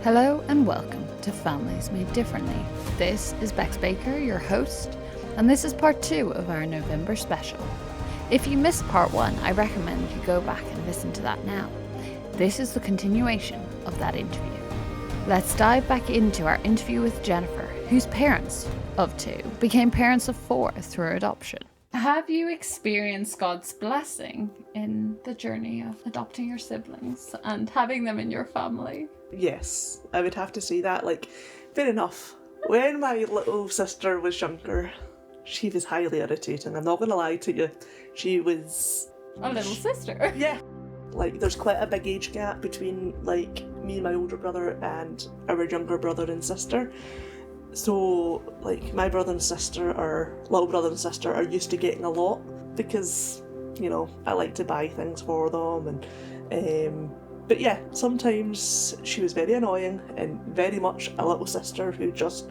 Hello and welcome to Families Made Differently. This is Bex Baker, your host, and this is part 2 of our November special. If you missed part 1, I recommend you go back and listen to that now. This is the continuation of that interview. Let's dive back into our interview with Jennifer, whose parents of 2 became parents of 4 through adoption. Have you experienced God's blessing in the journey of adopting your siblings and having them in your family? Yes, I would have to say that. Fair enough. When my little sister was younger, she was highly irritating. I'm not going to lie to you. She was... A little sister. Yeah. There's quite a big age gap between, me and my older brother and our younger brother and sister. So, my brother and sister, or little brother and sister, are used to getting a lot because, I like to buy things for them but yeah, sometimes she was very annoying and very much a little sister who just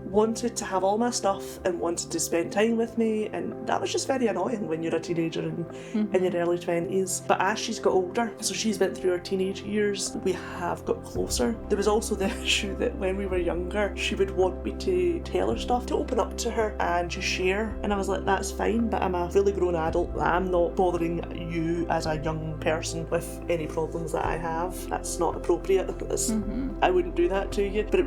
wanted to have all my stuff and wanted to spend time with me, and that was just very annoying when you're a teenager and in your early 20s. But as she's got older, so she's went through her teenage years, we have got closer. There was also the issue that when we were younger, she would want me to tell her stuff, to open up to her and to share, and I was like, that's fine, but I'm a fully grown adult. I'm not bothering you as a young person with any problems that I have. That's not appropriate. I wouldn't do that to you. But it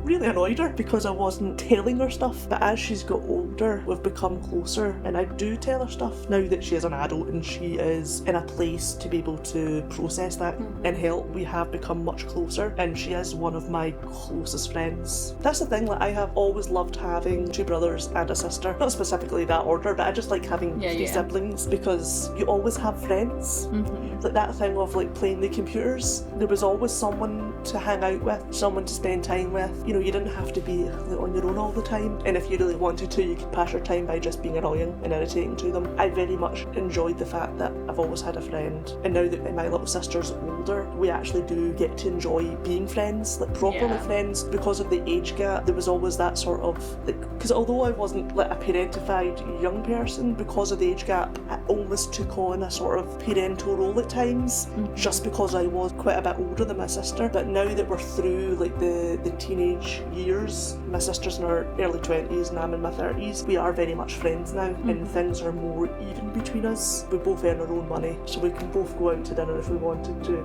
really annoyed her because I wasn't telling her stuff. But as she's got older, we've become closer, and I do tell her stuff now that she is an adult and she is in a place to be able to process that and help. We have become much closer, and she is one of my closest friends. That's the thing, I have always loved having 2 brothers and a sister. Not specifically that order, but I just like having 3 siblings because you always have friends. That thing of playing the computers, there was always someone to hang out with, someone to spend time with. You didn't have to be on your own all the time, and if you really wanted to, you could pass your time by just being annoying and irritating to them. I very much enjoyed the fact that I've always had a friend, and now that my little sister's older, we actually do get to enjoy being friends, properly friends. Because of the age gap, there was always that sort of because although I wasn't a parentified young person, because of the age gap, I almost took on a sort of parental role at times, just because I was quite a bit older than my sister. But now that we're through the teenage years, my sister's in her early 20s and I'm in my 30s, we are very much friends now, and things are more even between us. We both earn our own money, so we can both go out to dinner if we wanted to.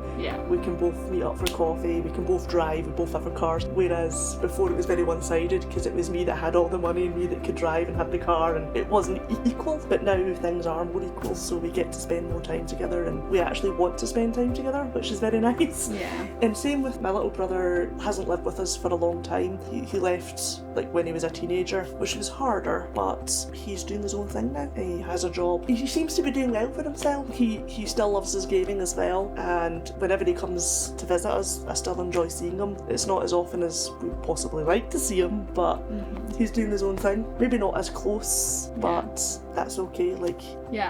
We can both meet up for coffee, we can both drive, we both have our cars. Whereas before it was very one-sided, because it was me that had all the money and me that could drive and had the car, and it wasn't equal. But now things are more equal, so we get to spend more time together, and we actually want to spend time together, which is very nice. And same with my little brother. Hasn't lived with us for a long time. He left when he was a teenager, which was harder, but he's doing his own thing now. He has a job. He seems to be doing well for himself. He still loves his gaming as well, and whenever he comes to visit us, I still enjoy seeing him. It's not as often as we possibly like to see him, but he's doing his own thing. Maybe not as close, but that's okay.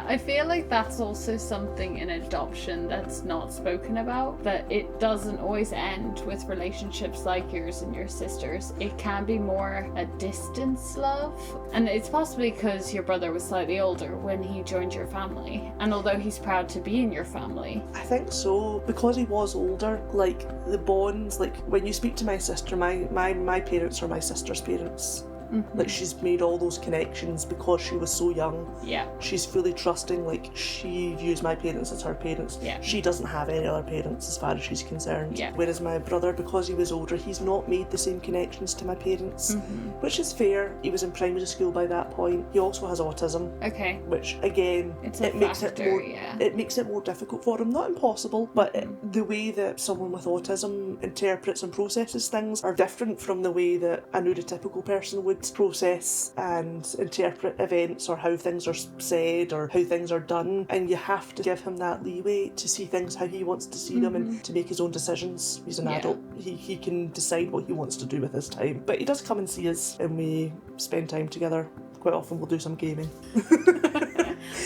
I feel like that's also something in adoption that's not spoken about, that it doesn't always end with relationships like yours and your sisters. It can be more a distance love, and it's possibly because your brother was slightly older when he joined your family, and although he's proud to be in your family. I think so, because he was older, the bonds, when you speak to my sister, my parents are my sister's parents. She's made all those connections because she was so young. She's fully trusting. She views my parents as her parents. She doesn't have any other parents as far as she's concerned. Whereas my brother, because he was older, he's not made the same connections to my parents, which is fair. He was in primary school by that point. He also has autism. Which again, it makes it more difficult for him. Not impossible, but the way that someone with autism interprets and processes things are different from the way that a neurotypical person would process and interpret events, or how things are said or how things are done, and you have to give him that leeway to see things how he wants to see them and to make his own decisions. He's an adult. He can decide what he wants to do with his time, but he does come and see us and we spend time together. Quite often we'll do some gaming.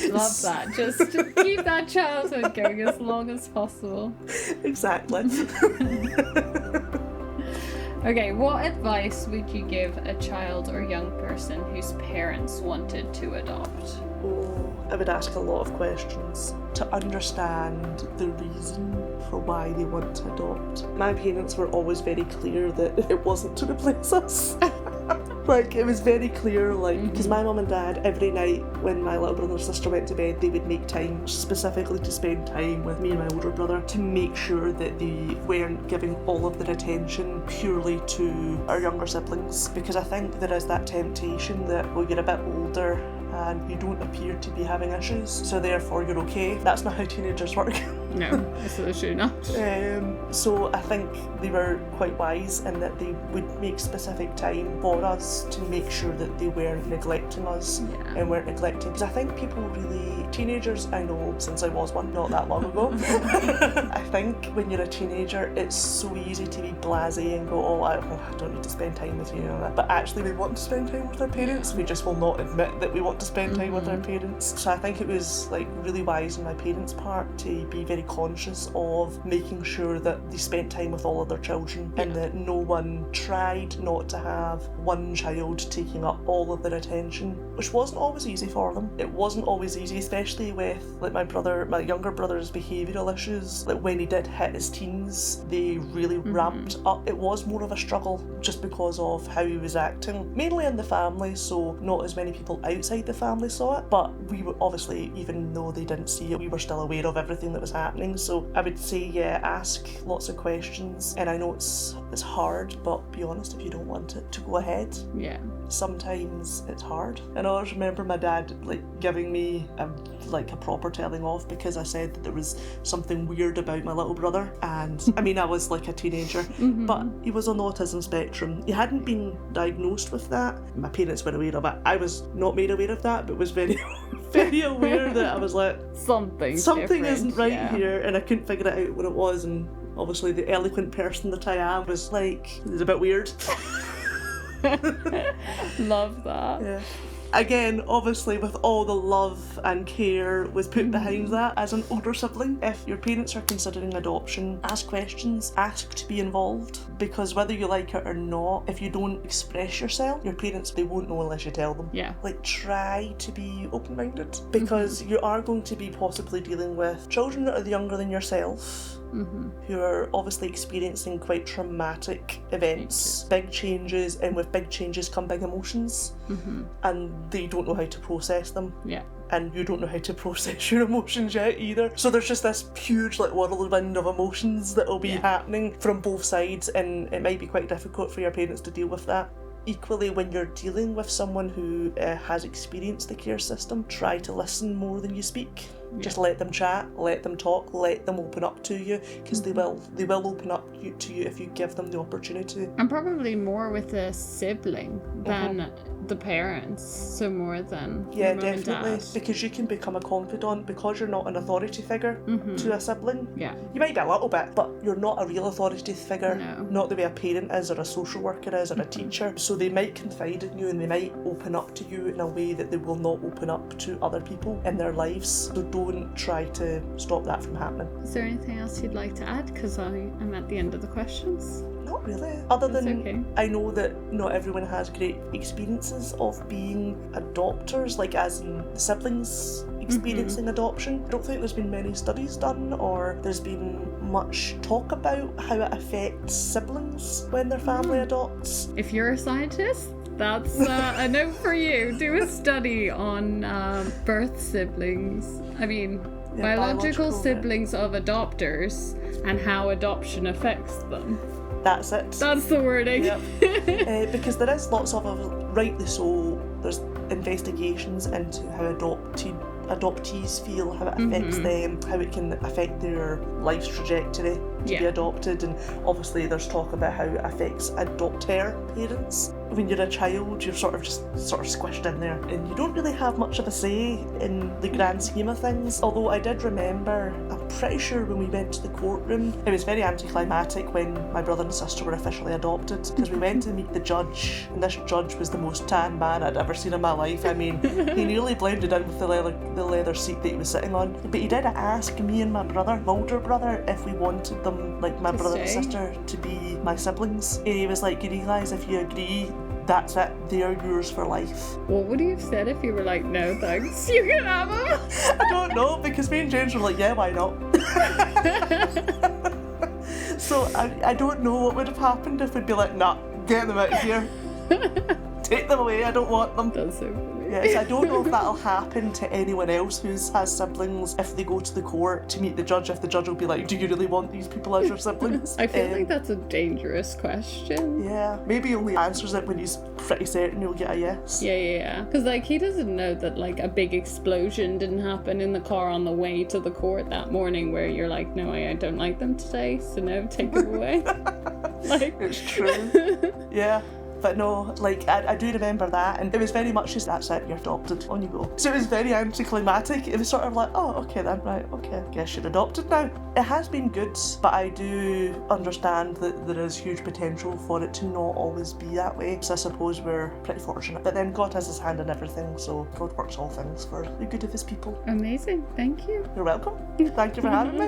Love that. Just keep that childhood going as long as possible. Exactly. Okay, what advice would you give a child or young person whose parents wanted to adopt? Oh, I would ask a lot of questions to understand the reason for why they want to adopt. My parents were always very clear that it wasn't to replace us. Like, it was very clear, like, because my mum and dad, every night when my little brother and sister went to bed, they would make time specifically to spend time with me and my older brother to make sure that they weren't giving all of their attention purely to our younger siblings. Because I think there is that temptation that, well, you're a bit older and you don't appear to be having issues, so therefore you're okay. That's not how teenagers work. No, absolutely not. So I think they were quite wise in that they would make specific time for us to make sure that they weren't neglecting us and weren't neglecting. Because I think people really, teenagers, I know since I was one not that long ago, I think when you're a teenager it's so easy to be blasé and go, I don't need to spend time with you, but actually we want to spend time with our parents. We just will not admit that we want to spend time with our parents. So I think it was like really wise on my parents' part to be very conscious of making sure that they spent time with all of their children and that no one tried not to have one child taking up all of their attention, which wasn't always easy for them. It wasn't always easy, especially with like my younger brother's behavioural issues. Like when he did hit his teens, they really ramped up. It was more of a struggle just because of how he was acting, mainly in the family, so not as many people outside the family saw it, but we were obviously, even though they didn't see it, we were still aware of everything that was happening. So I would say, ask lots of questions, and I know it's hard, but be honest, if you don't want it, to go ahead. Yeah. Sometimes it's hard. And I always remember my dad like giving me a proper telling off because I said that there was something weird about my little brother, and I mean I was like a teenager, but he was on the autism spectrum. He hadn't been diagnosed with that. My parents were aware of it. I was not made aware of that, but was very very aware that I was like, something isn't right here, and I couldn't figure it out what it was. And obviously the eloquent person that I am was like, it's a bit weird. Love that. Yeah. Again, obviously with all the love and care was put behind that. As an older sibling, if your parents are considering adoption, ask questions, ask to be involved, because whether you like it or not, if you don't express yourself, your parents, they won't know unless you tell them. Yeah. Like, try to be open-minded, because you are going to be possibly dealing with children that are younger than yourself, who are obviously experiencing quite traumatic events, big changes, and with big changes come big emotions, and they don't know how to process them. Yeah. And you don't know how to process your emotions yet either. So there's just this huge whirlwind of emotions that will be happening from both sides, and it might be quite difficult for your parents to deal with that. Equally, when you're dealing with someone who has experienced the care system, try to listen more than you speak. Just let them chat, let them talk, let them open up to you, because they will open up to you if you give them the opportunity. And probably more with a sibling than the parents, so more than your mum definitely, and dad. because you can become a confidant because you're not an authority figure to a sibling. Yeah. You might be a little bit, but you're not a real authority figure. No. Not the way a parent is, or a social worker is, or a teacher. So they might confide in you, and they might open up to you in a way that they will not open up to other people in their lives. So don't try to stop that from happening. Is there anything else you'd like to add? Because I'm at the end of the questions. Not really. Other than okay. I know that not everyone has great experiences of being adopters, like as in siblings experiencing adoption. I don't think there's been many studies done, or there's been much talk about how it affects siblings when their family adopts. If you're a scientist, that's a note for you. Do a study on birth siblings. I mean, biological siblings of adopters and how adoption affects them. That's it. That's the wording. Yep. Because there is lots of, rightly so, there's investigations into how adoptees feel, how it affects them, how it can affect their life's trajectory to be adopted, and obviously there's talk about how it affects adopter parents. When you're a child, you're sort of squished in there, and you don't really have much of a say in the grand scheme of things. Although I did remember, I'm pretty sure when we went to the courtroom, it was very anticlimactic when my brother and sister were officially adopted, because we went to meet the judge, and this judge was the most tan man I'd ever seen in my life. I mean, he nearly blended in with the leather seat that he was sitting on. But he did ask me and my brother, my older brother, if we wanted them, like my brother and sister, to be my siblings. And he was like, you realise if you agree, that's it. They are yours for life. What would you have said if you were like, no thanks, you can have them? I don't know, because me and James were like, yeah, why not? So I don't know what would have happened if we'd be like, nah, get them out of here. Take them away, I don't want them. That's so funny. Yes, I don't know if that'll happen to anyone else who has siblings if they go to the court to meet the judge, if the judge will be like, do you really want these people as your siblings? I feel like that's a dangerous question. Yeah, maybe he only answers it when he's pretty certain he'll get a yes. Yeah. Because, like, he doesn't know that, like, a big explosion didn't happen in the car on the way to the court that morning where you're like, no, I don't like them today, so no, take them away. Like, it's true. Yeah. But no, like, I do remember that, and it was very much just, that's it, you're adopted, on you go. So it was very anticlimactic. It was sort of like, oh, okay then, right, okay, I guess you're adopted now. It has been good, but I do understand that there is huge potential for it to not always be that way. So I suppose we're pretty fortunate. But then God has his hand in everything, so God works all things for the good of his people. amazing. Thank you. You're welcome. Thank you for having me.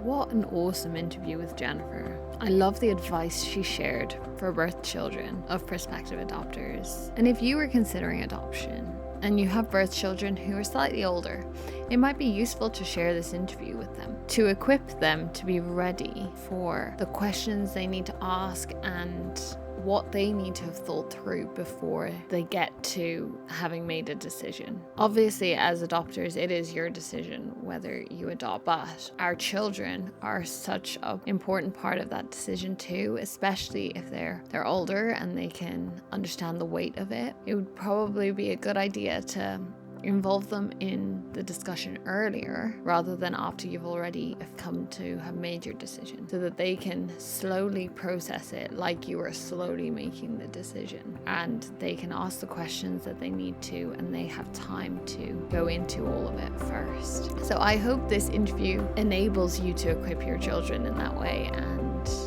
What an awesome interview with Jennifer. I love the advice she shared for birth children of prospective adopters. And if you were considering adoption and you have birth children who are slightly older, it might be useful to share this interview with them to equip them to be ready for the questions they need to ask and what they need to have thought through before they get to having made a decision. Obviously, as adopters, it is your decision whether you adopt, but our children are such an important part of that decision too, especially if they're older and they can understand the weight of it. It would probably be a good idea to involve them in the discussion earlier rather than after you've already come to have made your decision, so that they can slowly process it like you are slowly making the decision, and they can ask the questions that they need to, and they have time to go into all of it first. So I hope this interview enables you to equip your children in that way and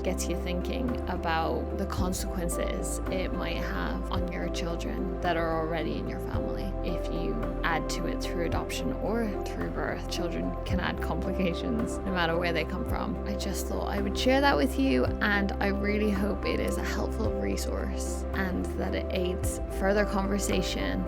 gets you thinking about the consequences it might have on your children that are already in your family if you add to it through adoption or through birth. Children can add complications no matter where they come from. I just thought I would share that with you, and I really hope it is a helpful resource and that it aids further conversation.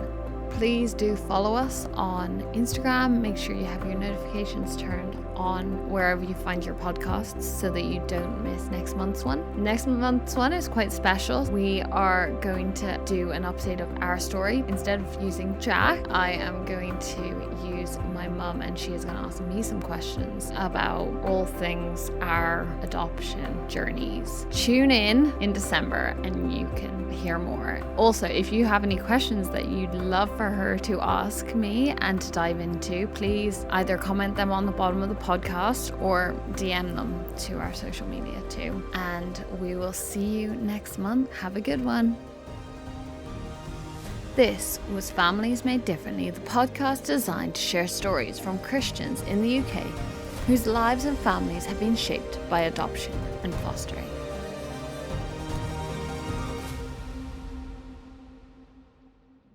Please do follow us on Instagram. Make sure you have your notifications turned on wherever you find your podcasts so that you don't miss next month's one. Next month's one is quite special. We are going to do an update of our story. Instead of using Jack, I am going to use my mum, and she is going to ask me some questions about all things our adoption journeys. Tune in December and you can hear more. Also, if you have any questions that you'd love for her to ask me and to dive into, please either comment them on the bottom of the podcast or DM them to our social media too. And we will see you next month. Have a good one. This was Families Made Differently, the podcast designed to share stories from Christians in the UK whose lives and families have been shaped by adoption and fostering.